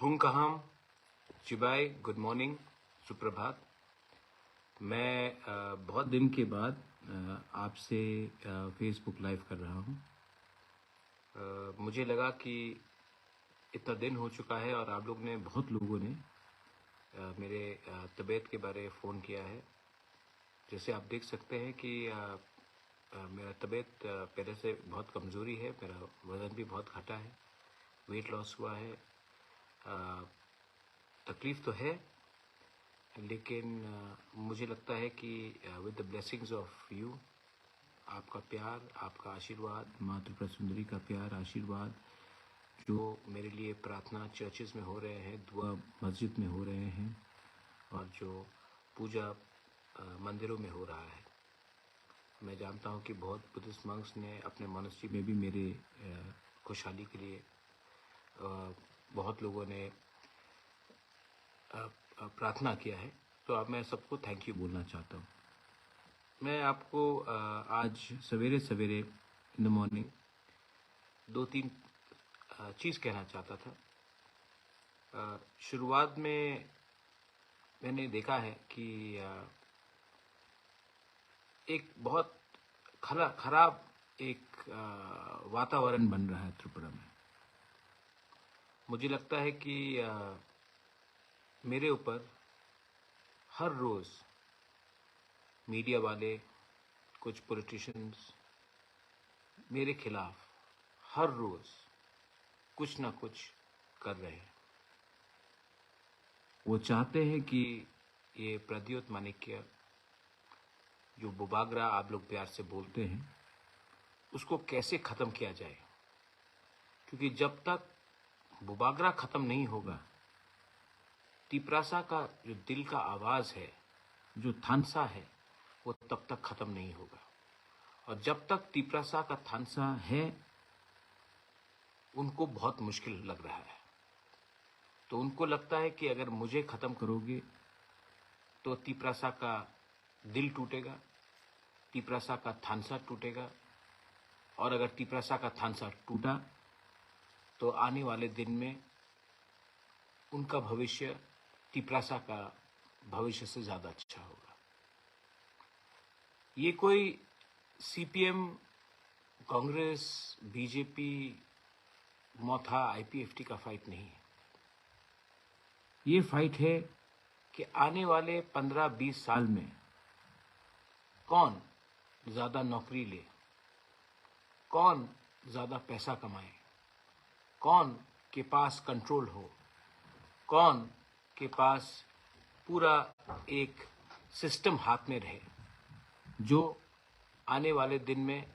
हुंकहम चिबाई, good morning, सुप्रभात। मैं बहुत दिन के बाद आपसे फेसबुक लाइव कर रहा हूँ। मुझे लगा कि इतना दिन हो चुका है और आप लोग ने बहुत लोगों ने मेरे तबीयत के बारे में फ़ोन किया है। जैसे आप देख सकते हैं कि मेरा तबीयत पहले से बहुत कमज़ोरी है, मेरा वज़न भी बहुत घटा है, वेट लॉस हुआ है। तकलीफ़ तो है, लेकिन मुझे लगता है कि with the blessings of you, आपका प्यार, आपका आशीर्वाद, माँ त्रिपुरा सुंदरी का प्यार, आशीर्वाद, जो मेरे लिए प्रार्थना चर्चेज़ में हो रहे हैं, दुआ मस्जिद में हो रहे हैं और जो पूजा मंदिरों में हो रहा है। मैं जानता हूँ कि बहुत बुद्धिस्ट मंक्स ने अपने मॉनेस्ट्री में भी मेरे खुशहाली के लिए बहुत लोगों ने प्रार्थना किया है। तो अब मैं सबको थैंक यू बोलना चाहता हूँ। मैं आपको आज सवेरे सवेरे इन द मॉर्निंग 2-3 चीज़ कहना चाहता था। शुरुआत में मैंने देखा है कि एक बहुत खराब एक वातावरण बन रहा है त्रिपुरा में। मुझे लगता है कि मेरे ऊपर हर रोज़ मीडिया वाले, कुछ पॉलिटिशियंस मेरे खिलाफ हर रोज़ कुछ ना कुछ कर रहे हैं। वो चाहते हैं कि ये प्रद्योत माणिक्य, जो बुबागरा आप लोग प्यार से बोलते हैं, उसको कैसे ख़त्म किया जाए, क्योंकि जब तक बुबागरा ख़त्म नहीं होगा, तिप्रासा का जो दिल का आवाज़ है, जो थानसा है, वो तब तक ख़त्म नहीं होगा। और जब तक तिप्रासा का थानसा है, उनको बहुत मुश्किल लग रहा है। तो उनको लगता है कि अगर मुझे ख़त्म करोगे तो तिप्रासा का दिल टूटेगा, तिप्रासा का थानसा टूटेगा, और अगर तिप्रासा का थानसा टूटा तो आने वाले दिन में उनका भविष्य तिप्रासा का भविष्य से ज़्यादा अच्छा होगा। ये कोई सीपीएम, कांग्रेस, बीजेपी, मोथा, आईपीएफटी का फाइट नहीं है। ये फाइट है कि आने वाले 15-20 साल में कौन ज़्यादा नौकरी ले, कौन ज़्यादा पैसा कमाए, कौन के पास कंट्रोल हो, कौन के पास पूरा एक सिस्टम हाथ में रहे, जो आने वाले दिन में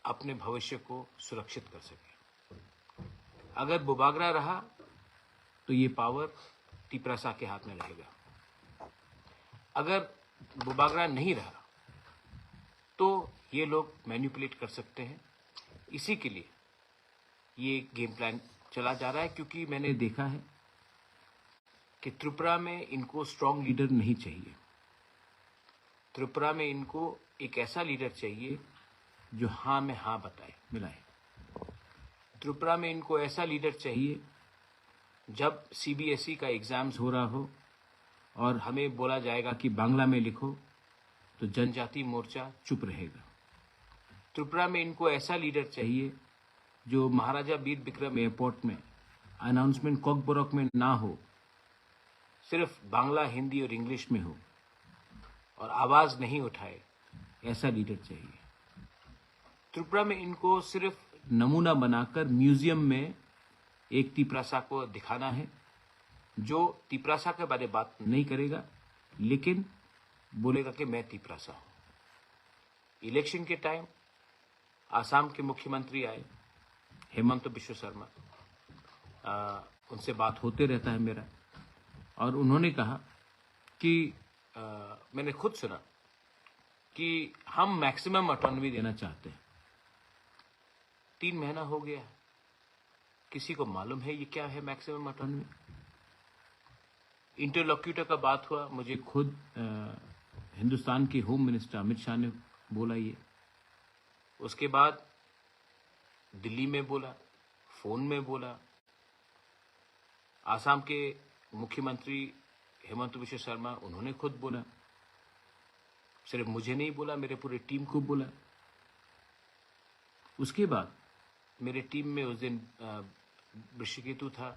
अपने भविष्य को सुरक्षित कर सके। अगर बुबागरा रहा तो ये पावर तिप्रासा के हाथ में रहेगा। अगर बुबागरा नहीं रहा तो ये लोग मैनिपुलेट कर सकते हैं। इसी के लिए ये गेम प्लान चला जा रहा है, क्योंकि मैंने देखा है कि त्रिपुरा में इनको स्ट्रांग लीडर नहीं चाहिए। त्रिपुरा में इनको एक ऐसा लीडर चाहिए जो हाँ में हाँ बताए, मिलाए। त्रिपुरा में इनको ऐसा लीडर चाहिए, जब सीबीएसई का एग्ज़ाम्स हो रहा हो और हमें बोला जाएगा कि बांग्ला में लिखो, तो जनजाति मोर्चा चुप रहेगा। त्रिपुरा में इनको ऐसा लीडर चाहिए जो महाराजा वीर विक्रम एयरपोर्ट में अनाउंसमेंट कॉकबोरक में ना हो, सिर्फ बांग्ला, हिंदी और इंग्लिश में हो और आवाज़ नहीं उठाए, ऐसा लीडर चाहिए। त्रिपुरा में इनको सिर्फ नमूना बनाकर म्यूजियम में एक तिप्रासा को दिखाना है, जो तिप्रासा के बारे में बात नहीं करेगा, लेकिन बोलेगा कि मैं तिप्रासा हूँ। इलेक्शन के टाइम आसाम के मुख्यमंत्री आए, हेमंत बिश्व शर्मा, उनसे बात होते रहता है मेरा, और उन्होंने कहा कि मैंने खुद सुना कि हम मैक्सिमम ऑटोनॉमी देना चाहते हैं। 3 महीना हो गया, किसी को मालूम है ये क्या है मैक्सिमम ऑटोनॉमी? इंटरलॉक्यूटर का बात हुआ, मुझे खुद हिंदुस्तान के होम मिनिस्टर अमित शाह ने बोला ये। उसके बाद दिल्ली में बोला, फ़ोन में बोला, आसाम के मुख्यमंत्री हेमंत बिश्व शर्मा, उन्होंने खुद बोला, सिर्फ मुझे नहीं बोला, मेरे पूरे टीम को बोला। उसके बाद मेरे टीम में उस दिन विश्वकेतु था,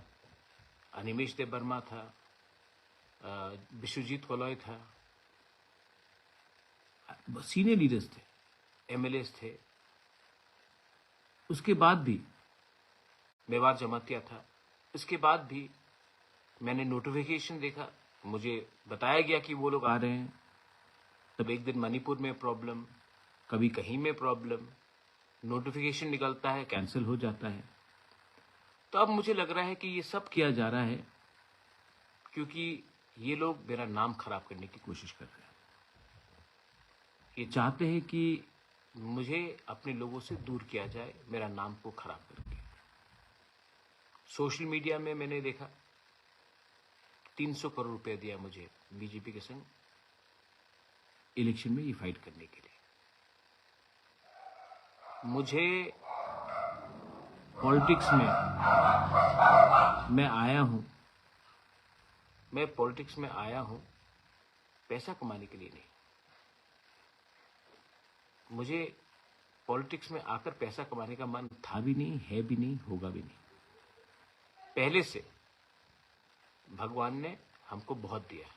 अनिमेश देव वर्मा था, विश्वजीत कलॉय था, सीनियर लीडर्स थे, एमएलएस थे। उसके बाद भी मेवाड़ जमातिया था। इसके बाद भी मैंने नोटिफिकेशन देखा, मुझे बताया गया कि वो लोग आ रहे हैं। तब एक दिन मणिपुर में प्रॉब्लम, कभी कहीं में प्रॉब्लम, नोटिफिकेशन निकलता है, कैंसिल हो जाता है। तो अब मुझे लग रहा है कि ये सब किया जा रहा है क्योंकि ये लोग मेरा नाम खराब करने की कोशिश कर रहे हैं। ये चाहते हैं कि मुझे अपने लोगों से दूर किया जाए, मेरा नाम को खराब करके। सोशल मीडिया में मैंने देखा 300 करोड़ रुपए दिया मुझे बीजेपी के संग इलेक्शन में ये फाइट करने के लिए। मुझे पॉलिटिक्स में मैं पॉलिटिक्स में आया हूं पैसा कमाने के लिए नहीं। मुझे पॉलिटिक्स में आकर पैसा कमाने का मन था भी नहीं, है भी नहीं, होगा भी नहीं। पहले से भगवान ने हमको बहुत दिया,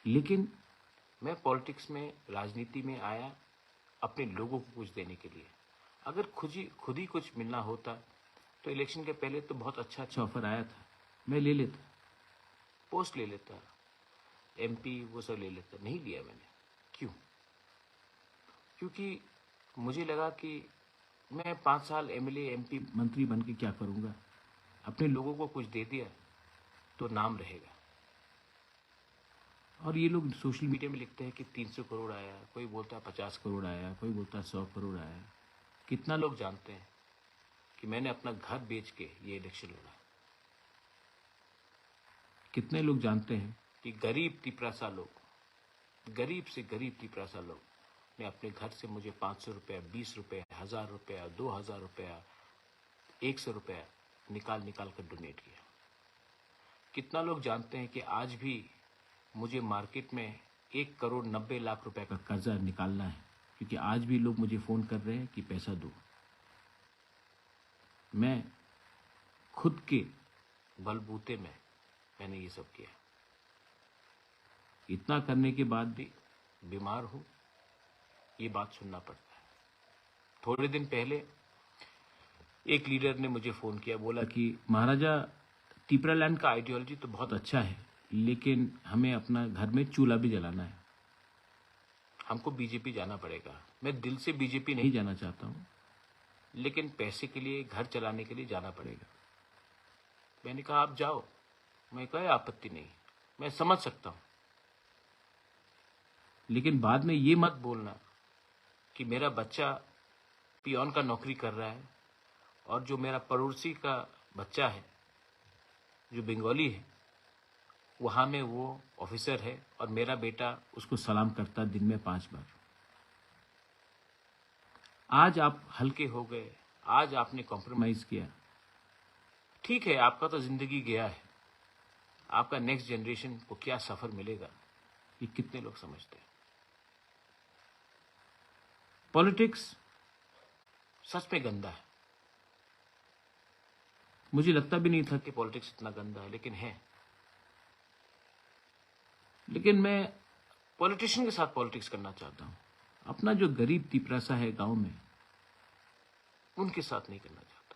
लेकिन मैं पॉलिटिक्स में, राजनीति में आया अपने लोगों को कुछ देने के लिए। अगर खुद ही कुछ मिलना होता तो इलेक्शन के पहले तो बहुत अच्छा ऑफर आया था, मैं ले लेता, पोस्ट ले लेता, एमपी वो सब ले लेता। नहीं लिया मैंने। क्यों? क्योंकि मुझे लगा कि मैं 5 साल एमएलए, एमपी, मंत्री बन के क्या करूंगा। अपने लोगों को कुछ दे दिया तो नाम रहेगा। और ये लोग सोशल मीडिया में लिखते हैं कि 300 करोड़ आया, कोई बोलता है 50 करोड़ आया, कोई बोलता है 100 करोड़ आया। कितना लोग जानते हैं कि मैंने अपना घर बेच के ये इलेक्शन लड़ा? कितने लोग जानते हैं कि गरीब तिपरासा लोग, गरीब से गरीब तिपरासा लोग ने अपने घर से मुझे 500 रुपया, 20 रुपया, 1000 रुपया, 2000 रुपया, 100 रुपया निकाल कर डोनेट किया? कितना लोग जानते हैं कि आज भी मुझे मार्केट में 1 करोड़ 90 लाख रुपए का कर्जा निकालना है, क्योंकि आज भी लोग मुझे फोन कर रहे हैं कि पैसा दो। मैं खुद के बलबूते में मैंने ये सब किया। इतना करने के बाद भी बीमार हूं, ये बात सुनना पड़ता है। थोड़े दिन पहले एक लीडर ने मुझे फोन किया, बोला कि महाराजा टिपरालैंड का आइडियोलॉजी तो बहुत अच्छा है, लेकिन हमें अपना घर में चूल्हा भी जलाना है, हमको बीजेपी जाना पड़ेगा। मैं दिल से बीजेपी नहीं जाना चाहता हूं, लेकिन पैसे के लिए, घर चलाने के लिए जाना पड़ेगा। मैंने कहा आप जाओ, मैं कहा आपत्ति नहीं, मैं समझ सकता हूं, लेकिन बाद में ये मत बोलना कि मेरा बच्चा पियोन का नौकरी कर रहा है और जो मेरा पड़ोसी का बच्चा है जो बंगाली है, वहां में वो ऑफिसर है और मेरा बेटा उसको सलाम करता दिन में 5 बार। आज आप हल्के हो गए, आज आपने कॉम्प्रोमाइज किया, ठीक है, आपका तो जिंदगी गया है। आपका नेक्स्ट जनरेशन को क्या सफर मिलेगा, ये कितने लोग समझते हैं? पॉलिटिक्स सच में गंदा है। मुझे लगता भी नहीं था कि पॉलिटिक्स इतना गंदा है, लेकिन है। लेकिन मैं पॉलिटिशियन के साथ पॉलिटिक्स करना चाहता हूं। अपना जो गरीब तिपरासा है गांव में, उनके साथ नहीं करना चाहता।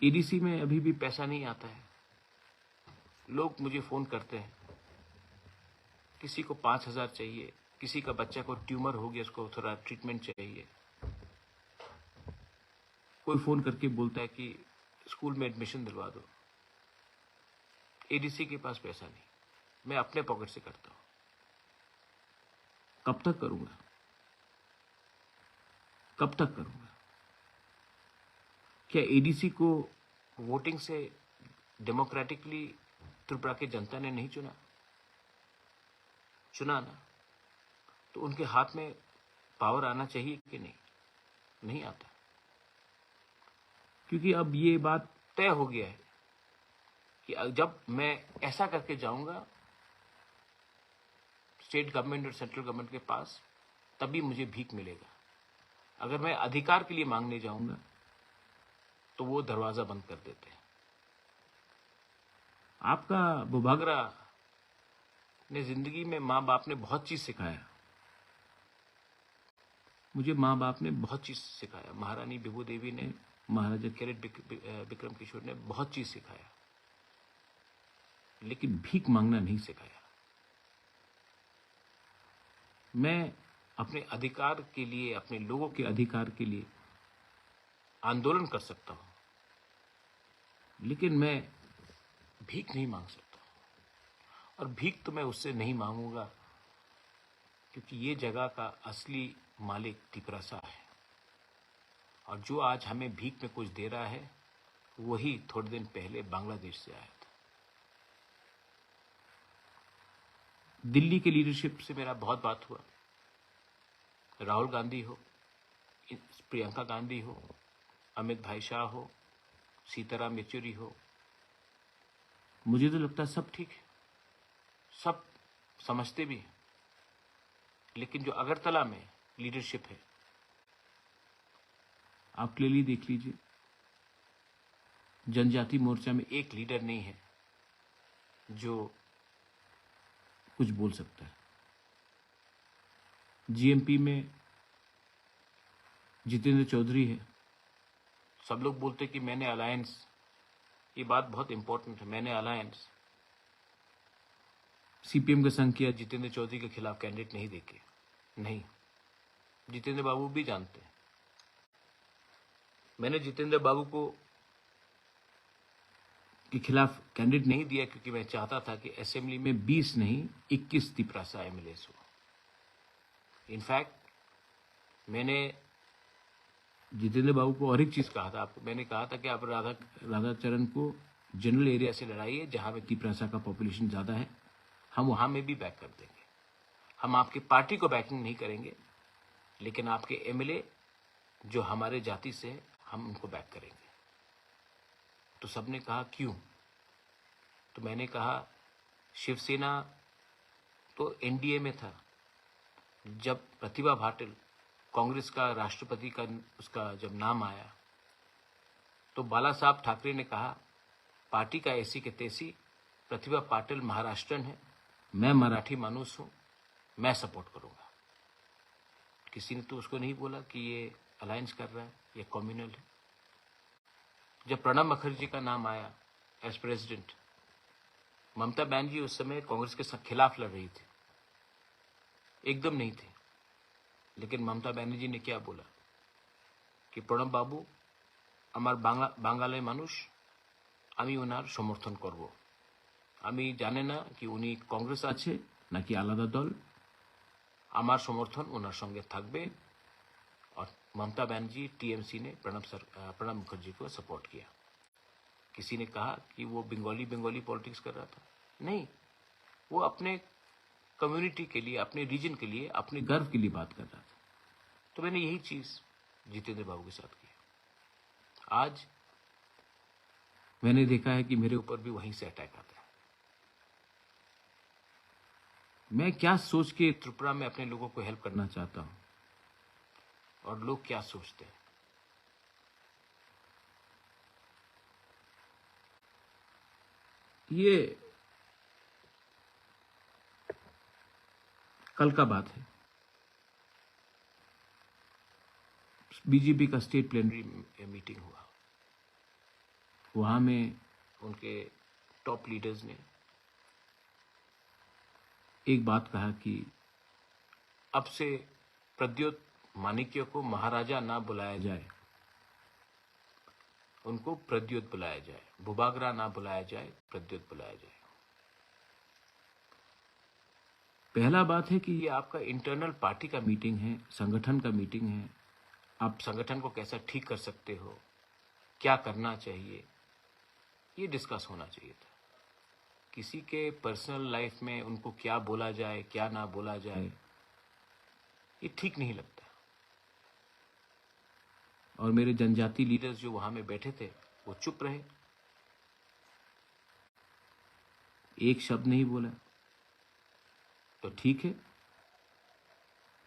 एडीसी में अभी भी पैसा नहीं आता है। लोग मुझे फोन करते हैं, किसी को 5000 चाहिए, किसी का बच्चा को ट्यूमर हो गया, उसको थोड़ा ट्रीटमेंट चाहिए। कोई फोन करके बोलता है कि स्कूल में एडमिशन दिलवा दो। एडीसी के पास पैसा नहीं, मैं अपने पॉकेट से करता हूं। कब तक करूंगा? कब तक करूंगा? क्या एडीसी को वोटिंग से डेमोक्रेटिकली त्रिपुरा की जनता ने नहीं चुना? चुना ना, तो उनके हाथ में पावर आना चाहिए कि नहीं? नहीं आता, क्योंकि अब ये बात तय हो गया है कि जब मैं ऐसा करके जाऊंगा स्टेट गवर्नमेंट और सेंट्रल गवर्नमेंट के पास, तभी मुझे भीख मिलेगा। अगर मैं अधिकार के लिए मांगने जाऊंगा तो वो दरवाजा बंद कर देते हैं। आपका बुभागरा ने जिंदगी में माँ बाप ने बहुत चीज सिखाया। मुझे माँ बाप ने बहुत चीज सिखाया। महारानी विभू देवी ने, महाराजा कैरेट विक्रम किशोर ने बहुत चीज सिखाया, लेकिन भीख मांगना नहीं सिखाया। मैं अपने अधिकार के लिए, अपने लोगों के अधिकार के लिए आंदोलन कर सकता हूं, लेकिन मैं भीख नहीं मांग सकता। और भीख तो मैं उससे नहीं मांगूंगा, क्योंकि ये जगह का असली मालिक तिपरासा है। और जो आज हमें भीख में कुछ दे रहा है, वही थोड़े दिन पहले बांग्लादेश से आया था। दिल्ली के लीडरशिप से मेरा बहुत बात हुआ। राहुल गांधी हो, प्रियंका गांधी हो, अमित भाई शाह हो, सीताराम येचुरी हो, मुझे तो लगता है सब ठीक है, सब समझते भी हैं। लेकिन जो अगरतला में लीडरशिप है, आप क्लियरली देख लीजिए, जनजाति मोर्चा में एक लीडर नहीं है जो कुछ बोल सकता है। जीएमपी में जितेंद्र चौधरी है। सब लोग बोलते कि मैंने अलायंस, ये बात बहुत इंपॉर्टेंट है, मैंने अलायंस सीपीएम का संग किया जितेंद्र चौधरी के खिलाफ कैंडिडेट नहीं देके। नहीं, जितेंद्र बाबू भी जानते हैं। मैंने जितेंद्र बाबू को के खिलाफ कैंडिडेट नहीं दिया क्योंकि मैं चाहता था कि असेंबली में 20 नहीं 21 तिपरासा एमएलएस हो। इनफैक्ट मैंने जितेंद्र बाबू को और एक चीज कहा था आपको, मैंने कहा था कि आप राधाचरण को जनरल एरिया से लड़ाइए जहां पे तिपरासा का पॉपुलेशन ज्यादा है, हम वहां में भी बैक कर देंगे। हम आपकी पार्टी को बैकिंग नहीं करेंगे, लेकिन आपके एमएलए जो हमारे जाति से है, हम उनको बैक करेंगे। तो सबने कहा क्यों? तो मैंने कहा शिवसेना तो एनडीए में था। जब प्रतिभा पाटिल कांग्रेस का राष्ट्रपति का उसका जब नाम आया, तो बाला साहब ठाकरे ने कहा पार्टी का ऐसी के तैसी, प्रतिभा पाटिल महाराष्ट्रन है, मैं मराठी मानुस हूं, मैं सपोर्ट करूंगा। किसी ने तो उसको नहीं बोला कि ये अलायंस कर रहा है, ये कम्युनल है। जब प्रणब मुखर्जी का नाम आया एज प्रेसिडेंट, ममता बनर्जी उस समय कांग्रेस के खिलाफ लड़ रही थी, एकदम नहीं थे। लेकिन ममता बनर्जी ने क्या बोला कि प्रणब बाबू আমার বাঙালি মানুষ, আমি ওনার সমর্থন করব। আমি জানি না কি উনি কংগ্রেস আছে নাকি আলাদা দল, আমার সমর্থন ওনার সঙ্গে থাকবে। और ममता बनर्जी टीएमसी ने प्रणब मुखर्जी को सपोर्ट किया। किसी ने कहा कि वो बंगाली पॉलिटिक्स कर रहा था, नहीं, वो अपने कम्युनिटी के लिए, अपने रीजन के लिए, अपने गर्व के लिए बात कर रहा था। तो मैंने यही चीज जितेंद्र बाबू के साथ की। आज मैंने देखा है कि मेरे ऊपर भी वहीं से अटैक आता है। मैं क्या सोच के त्रिपुरा में अपने लोगों को हेल्प करना चाहता हूं, और लोग क्या सोचते हैं। ये कल का बात है। बीजेपी का स्टेट प्लेनरी मीटिंग हुआ। वहां में उनके टॉप लीडर्स ने एक बात कहा कि अब से प्रद्योत माणिक्य को महाराजा ना बुलाया जाए, उनको प्रद्योत बुलाया जाए, बुबागरा ना बुलाया जाए, प्रद्योत बुलाया जाए। पहला बात है कि ये आपका इंटरनल पार्टी का मीटिंग है, संगठन का मीटिंग है। आप संगठन को कैसा ठीक कर सकते हो, क्या करना चाहिए, ये डिस्कस होना चाहिए था। किसी के पर्सनल लाइफ में उनको क्या बोला जाए, क्या ना बोला जाए, ये ठीक नहीं लगता। और मेरे जनजाति लीडर्स जो वहां में बैठे थे, वो चुप रहे। एक शब्द नहीं बोला। तो ठीक है,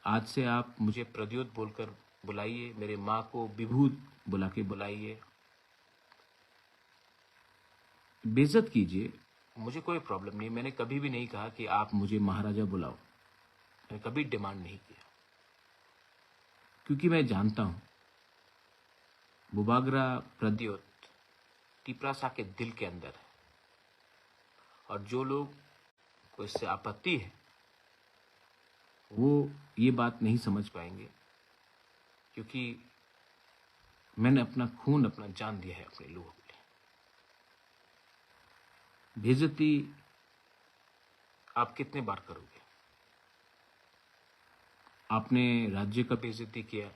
आज से आप मुझे प्रद्योत बोलकर बुलाइए, मेरे माँ को विभूत बुला के बुलाइए, बेइज्जत कीजिए, मुझे कोई प्रॉब्लम नहीं। मैंने कभी भी नहीं कहा कि आप मुझे महाराजा बुलाओ, मैंने कभी डिमांड नहीं किया, क्योंकि मैं जानता हूं बुबागरा प्रद्योत टिपरासा के दिल के अंदर है, और जो लोग को इससे आपत्ति है वो ये बात नहीं समझ पाएंगे, क्योंकि मैंने अपना खून, अपना जान दिया है अपने लोगों के लिए। बेइज्जती आप कितने बार करोगे? आपने राज्य का बेइज्जती किया,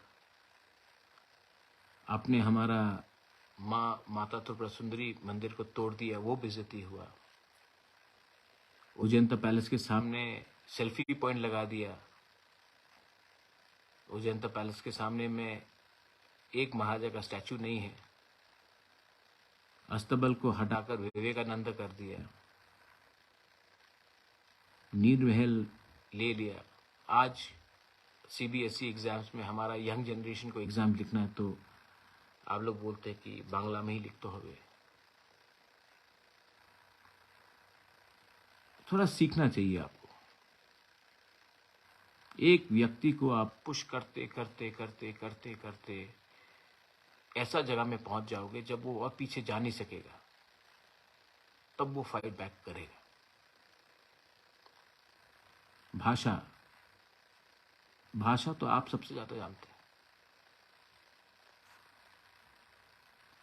आपने हमारा माता त्रिपुरा सुंदरी मंदिर को तोड़ दिया, वो बेइज्जती हुआ। उजैंता पैलेस के सामने सेल्फी पॉइंट लगा दिया। उजैंता पैलेस के सामने में एक महाराजा का स्टैचू नहीं है, अस्तबल को हटाकर विवेकानंद कर दिया, नीर महल ले लिया। आज सीबीएसई एग्जाम्स में हमारा यंग जनरेशन को एग्जाम लिखना है तो आप लोग बोलते हैं कि बांग्ला में ही लिख तो होवे। थोड़ा सीखना चाहिए आपको। एक व्यक्ति को आप पुश करते करते करते करते करते ऐसा जगह में पहुंच जाओगे जब वो और पीछे जा नहीं सकेगा, तब वो फाइट बैक करेगा। भाषा तो आप सबसे ज्यादा जानते हैं।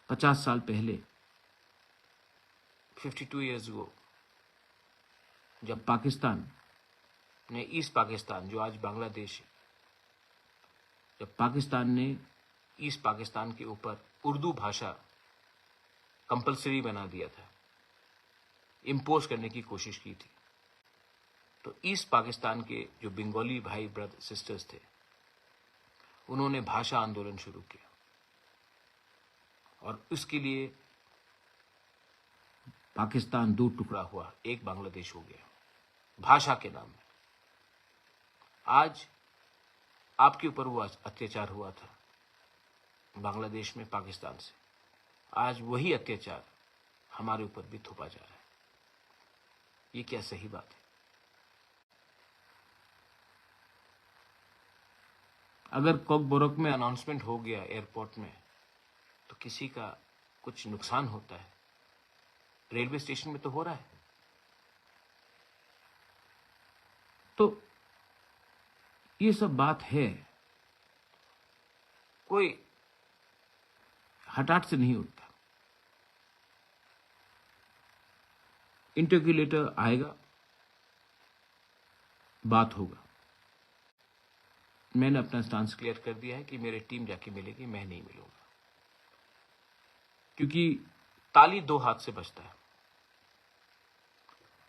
50 साल पहले, 52 years ago, जब पाकिस्तान ने ईस्ट पाकिस्तान, जो आज बांग्लादेश है, जब पाकिस्तान ने ईस्ट पाकिस्तान के ऊपर उर्दू भाषा कंपलसरी बना दिया था, इम्पोज करने की कोशिश की थी, तो ईस्ट पाकिस्तान के जो बंगाली भाई ब्रदर सिस्टर्स थे, उन्होंने भाषा आंदोलन शुरू किया, और उसके लिए पाकिस्तान दो टुकड़ा हुआ, एक बांग्लादेश हो गया भाषा के नाम में। आज आपके ऊपर वो अत्याचार हुआ था बांग्लादेश में पाकिस्तान से, आज वही अत्याचार हमारे ऊपर भी थोपा जा रहा है। ये क्या सही बात है? अगर कॉकबोरोक में अनाउंसमेंट हो गया एयरपोर्ट में तो किसी का कुछ नुकसान होता है, रेलवे स्टेशन में तो हो रहा है। तो ये सब बात है, कोई हठात से नहीं उठता। इंटरक्यूलेटर आएगा, बात होगा। मैंने अपना स्टांस क्लियर कर दिया है कि मेरी टीम जाके मिलेगी, मैं नहीं मिलूंगा, क्योंकि ताली दो हाथ से बजता है।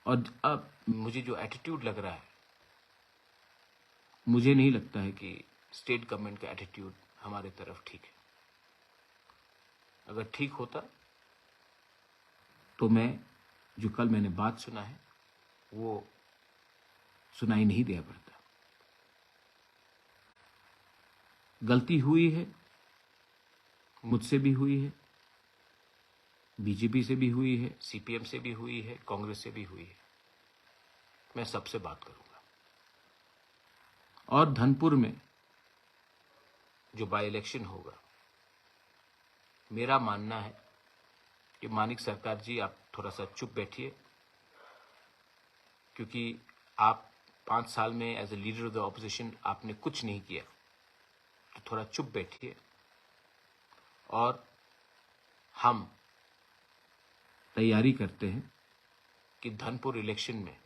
और अब मुझे जो एटीट्यूड लग रहा है, मुझे नहीं लगता है कि स्टेट गवर्नमेंट का एटीट्यूड हमारे तरफ ठीक है। अगर ठीक होता तो मैं जो कल मैंने बात सुना है वो सुनाई नहीं दिया पड़ता। गलती हुई है, मुझसे भी हुई है, बीजेपी से भी हुई है, सीपीएम से भी हुई है, कांग्रेस से भी हुई है। मैं सबसे बात करूंगा। और धनपुर में जो बाई इलेक्शन होगा, मेरा मानना है कि मानिक सरकार जी, आप थोड़ा सा चुप बैठिए, क्योंकि आप 5 साल में as a leader of the opposition आपने कुछ नहीं किया, तो थोड़ा चुप बैठिए और हम तैयारी करते हैं कि धनपुर इलेक्शन में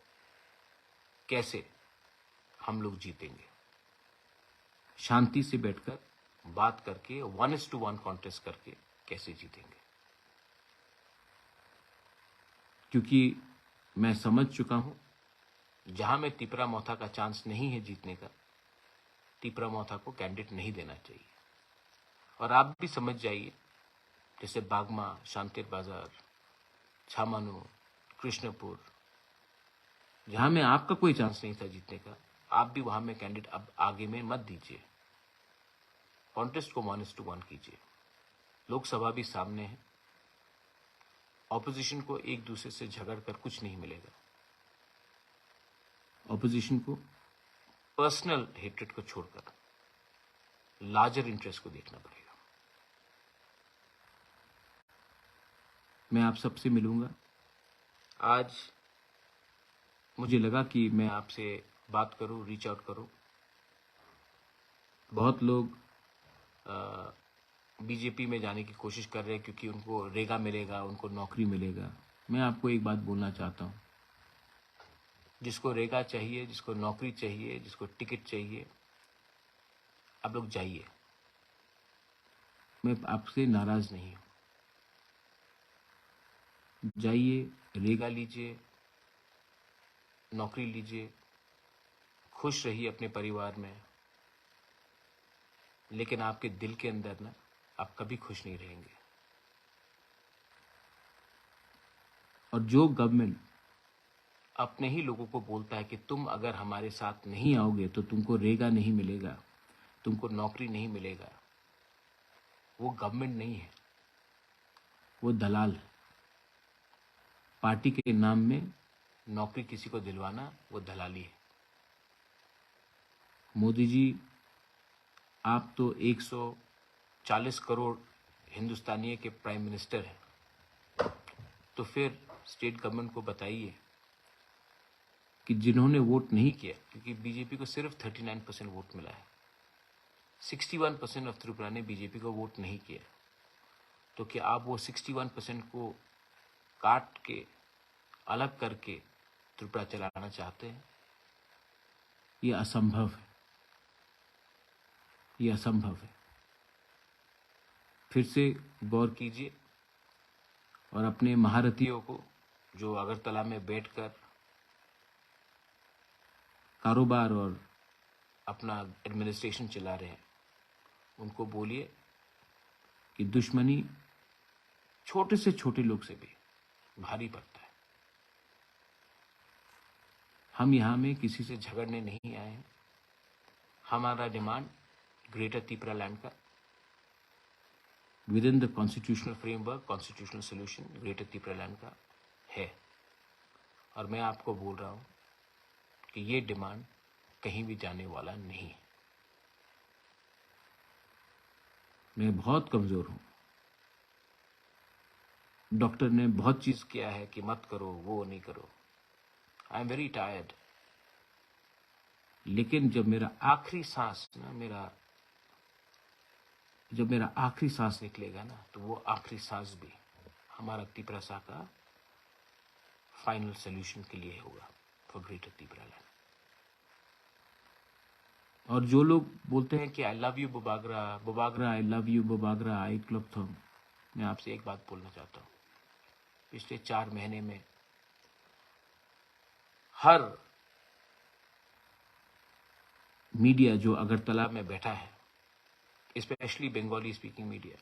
कैसे हम लोग जीतेंगे। शांति से बैठकर बात करके 1:1 कॉन्टेस्ट करके कैसे जीतेंगे, क्योंकि मैं समझ चुका हूं जहां में तिपरा मोथा का चांस नहीं है जीतने का, तिपरा मोथा को कैंडिडेट नहीं देना चाहिए। और आप भी समझ जाइए, जैसे बागमा, शांतिर बाजार, छामानू, कृष्णपुर, जहां में आपका कोई चांस नहीं था जीतने का, आप भी वहां में कैंडिडेट अब आगे में मत दीजिए। कॉन्टेस्ट को 1:1 कीजिए। लोकसभा भी सामने है। ऑपोजिशन को एक दूसरे से झगड़ कर कुछ नहीं मिलेगा। ऑपोजिशन को पर्सनल हेट्रेड को छोड़कर लार्जर इंटरेस्ट को देखना पड़ेगा। मैं आप सबसे मिलूंगा। आज मुझे लगा कि मैं आपसे बात करूं, रीच आउट करूं। बहुत लोग बीजेपी में जाने की कोशिश कर रहे हैं क्योंकि उनको रेगा मिलेगा, उनको नौकरी मिलेगा। मैं आपको एक बात बोलना चाहता हूं, जिसको रेगा चाहिए, जिसको नौकरी चाहिए, जिसको टिकट चाहिए, आप लोग जाइए। मैं आपसे नाराज नहीं हूं। जाइए, रेगा लीजिए, नौकरी लीजिए, खुश रहिए अपने परिवार में, लेकिन आपके दिल के अंदर ना आप कभी खुश नहीं रहेंगे। और जो गवर्नमेंट अपने ही लोगों को बोलता है कि तुम अगर हमारे साथ नहीं आओगे तो तुमको रेगा नहीं मिलेगा, तुमको नौकरी नहीं मिलेगा, वो गवर्नमेंट नहीं है, वो दलाल है। पार्टी के नाम में नौकरी किसी को दिलवाना वो दलाली है। मोदी जी, आप तो 140 करोड़ हिंदुस्तानियों के प्राइम मिनिस्टर हैं, तो फिर स्टेट गवर्नमेंट को बताइए कि जिन्होंने वोट नहीं किया, क्योंकि बीजेपी को सिर्फ 39% वोट मिला है, 61% ऑफ त्रिपुरा ने बीजेपी को वोट नहीं किया, तो क्या आप वो 61% को काट के अलग करके त्रिपुरा चलाना चाहते हैं? ये असंभव है, ये असंभव है। फिर से गौर कीजिए और अपने महारथियों को जो अगरतला में बैठकर कारोबार और अपना एडमिनिस्ट्रेशन चला रहे हैं, उनको बोलिए कि दुश्मनी छोटे से छोटे लोग से भी भारी पड़ता है। हम यहां में किसी से झगड़ने नहीं आए हैं। हमारा डिमांड ग्रेटर त्रिपुरा लैंड का with in the constitutional framework, constitutional solution greater Tripura land का है। और मैं आपको बोल रहा हूं कि ये डिमांड कहीं भी जाने वाला नहीं है। मैं बहुत कमजोर हूं। डॉक्टर ने बहुत चीज किया है कि मत करो, वो नहीं करो। I am very tired. लेकिन जब मेरा आखिरी सांस निकलेगा ना, तो वो आखिरी सांस भी हमारा त्रिपुरा सा का फाइनल सोल्यूशन के लिए होगा फॉर ग्रेटर त्रिपुरा लैंड। और जो लोग बोलते हैं कि I love you Bubagra, Bubagra I love you, Bubagra I club थम, मैं आपसे एक बात बोलना चाहता हूं। पिछले 4 महीने में हर मीडिया जो अगरतला में बैठा है, स्पेशली बंगाली स्पीकिंग मीडिया,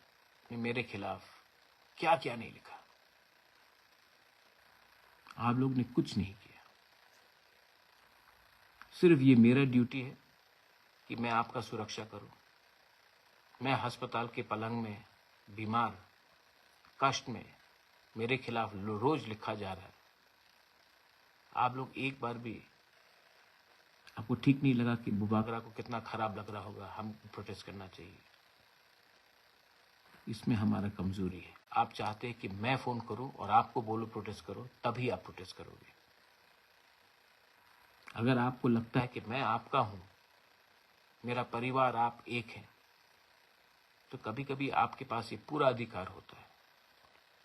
ने मेरे खिलाफ क्या क्या नहीं लिखा। आप लोग ने कुछ नहीं किया। सिर्फ ये मेरा ड्यूटी है कि मैं आपका सुरक्षा करूं। मैं अस्पताल के पलंग में बीमार, कष्ट में, मेरे खिलाफ रोज लिखा जा रहा है। आप लोग एक बार भी, आपको ठीक नहीं लगा कि बुबागरा को कितना खराब लग रहा होगा, हम प्रोटेस्ट करना चाहिए। इसमें हमारा कमजोरी है। आप चाहते हैं कि मैं फोन करूं और आपको बोलो प्रोटेस्ट करो, तभी आप प्रोटेस्ट करोगे। अगर आपको लगता है कि मैं आपका हूं, मेरा परिवार आप एक हैं, तो कभी कभी आपके पास ये पूरा अधिकार होता है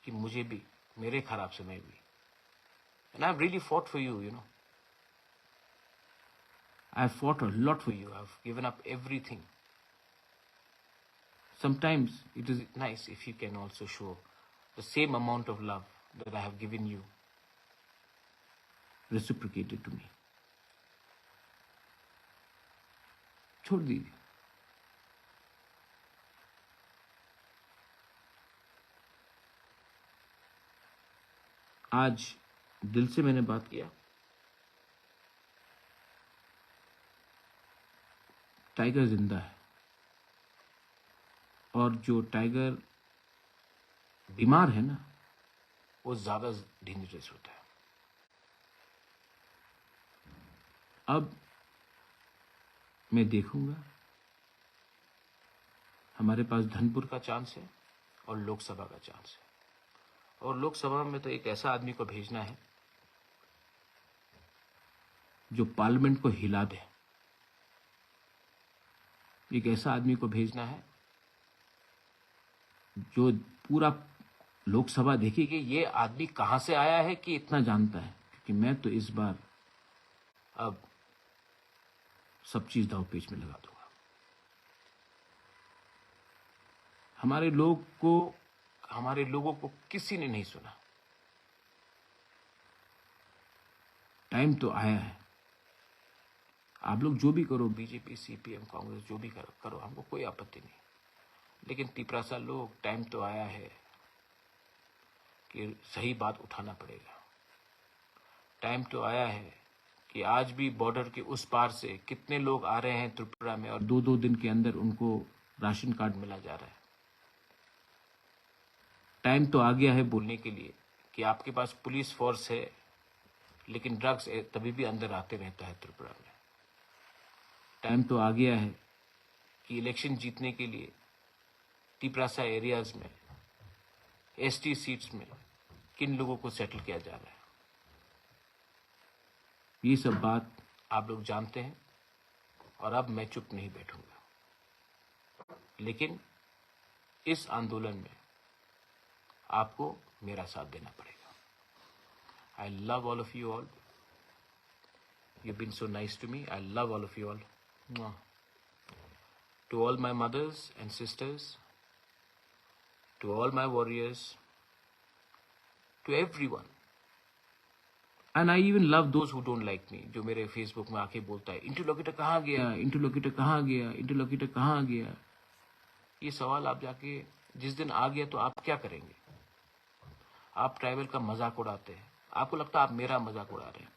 कि मुझे भी, मेरे खराब समय भी, and I've really fought for you, you know. I've fought a lot for you. I've given up everything. Sometimes it is nice if you can also show the same amount of love that I have given you, reciprocated to me. छोड़ दीजिए। आज दिल से मैंने बात किया। Tiger जिंदा है, और जो टाइगर बीमार है ना, वो ज्यादा डेंजरस होता है। अब मैं देखूंगा, हमारे पास धनपुर का चांस है और लोकसभा का चांस है, और लोकसभा में तो एक ऐसा आदमी को भेजना है जो पार्लियामेंट को हिला दे। एक ऐसा आदमी को भेजना है जो पूरा लोकसभा देखी कि ये आदमी कहां से आया है कि इतना जानता है, क्योंकि मैं तो इस बार अब सब चीज दांवपेच में लगा दूंगा। हमारे लोगों को किसी ने नहीं सुना। टाइम तो आया है। आप लोग जो भी करो, बीजेपी, सीपीएम, कांग्रेस, जो भी करो, हमको कोई आपत्ति नहीं, लेकिन तिपरासा लोग, टाइम तो आया है कि सही बात उठाना पड़ेगा। टाइम तो आया है कि आज भी बॉर्डर के उस पार से कितने लोग आ रहे हैं त्रिपुरा में, और 2-2 दिन के अंदर उनको राशन कार्ड मिला जा रहा है। टाइम तो आ गया है बोलने के लिए कि आपके पास पुलिस फोर्स है, लेकिन ड्रग्स तभी भी अंदर आते रहता है त्रिपुरा में। टाइम तो आ गया है कि इलेक्शन जीतने के लिए तिपरासा एरियाज में, एसटी सीट्स में किन लोगों को सेटल किया जा रहा है। ये सब बात आप लोग जानते हैं, और अब मैं चुप नहीं बैठूंगा। लेकिन इस आंदोलन में आपको मेरा साथ देना पड़ेगा। I love all of you all. You've been so nice to me. I love all of you all. Mwah. To all my mothers and sisters, to all my warriors, to everyone. And I even love those who don't like me, जो मेरे Facebook में आके बोलता है interlocutor कहाँ गया, interlocutor कहाँ गया, इंटरलोकेटर कहाँ गया। ये सवाल आप जाके जिस दिन आ गया तो आप क्या करेंगे। आप ट्राइबल का मजाक उड़ाते हैं, आपको लगता है आप मेरा मजाक उड़ा रहे हैं,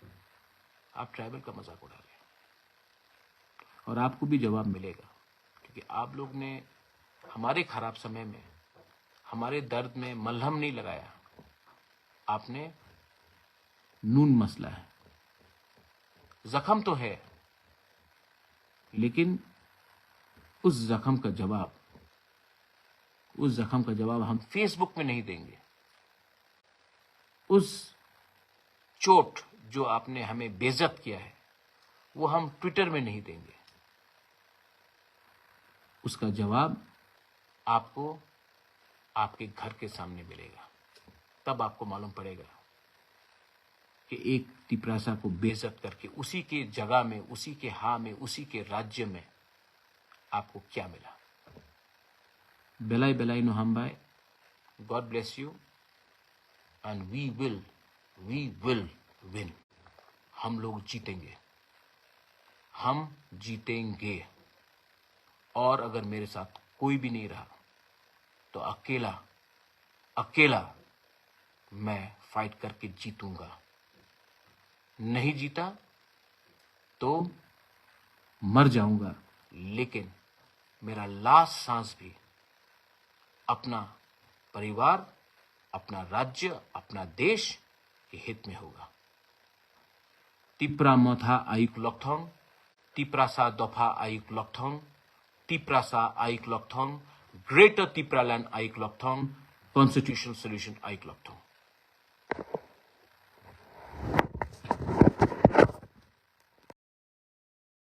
आप ट्राइबल का मजाक उड़ा रहे हैं, और आपको भी जवाब मिलेगा, क्योंकि आप लोग ने हमारे खराब समय में, हमारे दर्द में मलहम नहीं लगाया, आपने नून मसला है। जख्म तो है, लेकिन उस जख्म का जवाब हम फेसबुक में नहीं देंगे। उस चोट जो आपने हमें बेइज्जत किया है, वो हम ट्विटर में नहीं देंगे। उसका जवाब आपको आपके घर के सामने मिलेगा। तब आपको मालूम पड़ेगा कि एक तिपरासा को बेइज्जत करके उसी के जगह में, उसी के में, उसी के राज्य में आपको क्या मिला। बेलाई बेलाई नो हम बाय। God bless you and we will win. हम लोग जीतेंगे, हम जीतेंगे। और अगर मेरे साथ कोई भी नहीं रहा तो अकेला मैं फाइट करके जीतूंगा। नहीं जीता तो मर जाऊंगा, लेकिन मेरा लास्ट सांस भी अपना परिवार, अपना राज्य, अपना देश के हित में होगा। तिप्रा मथा आयुक लॉकथोंग, तिप्रासा दफा आयुक लॉकथोंग, तिप्रासा आयुक लॉकथोंग, ग्रेटर तिप्रालैंड आयुक लॉकथोंग, कॉन्स्टिट्यूशनल सॉल्यूशन आयुक लॉकथोंग।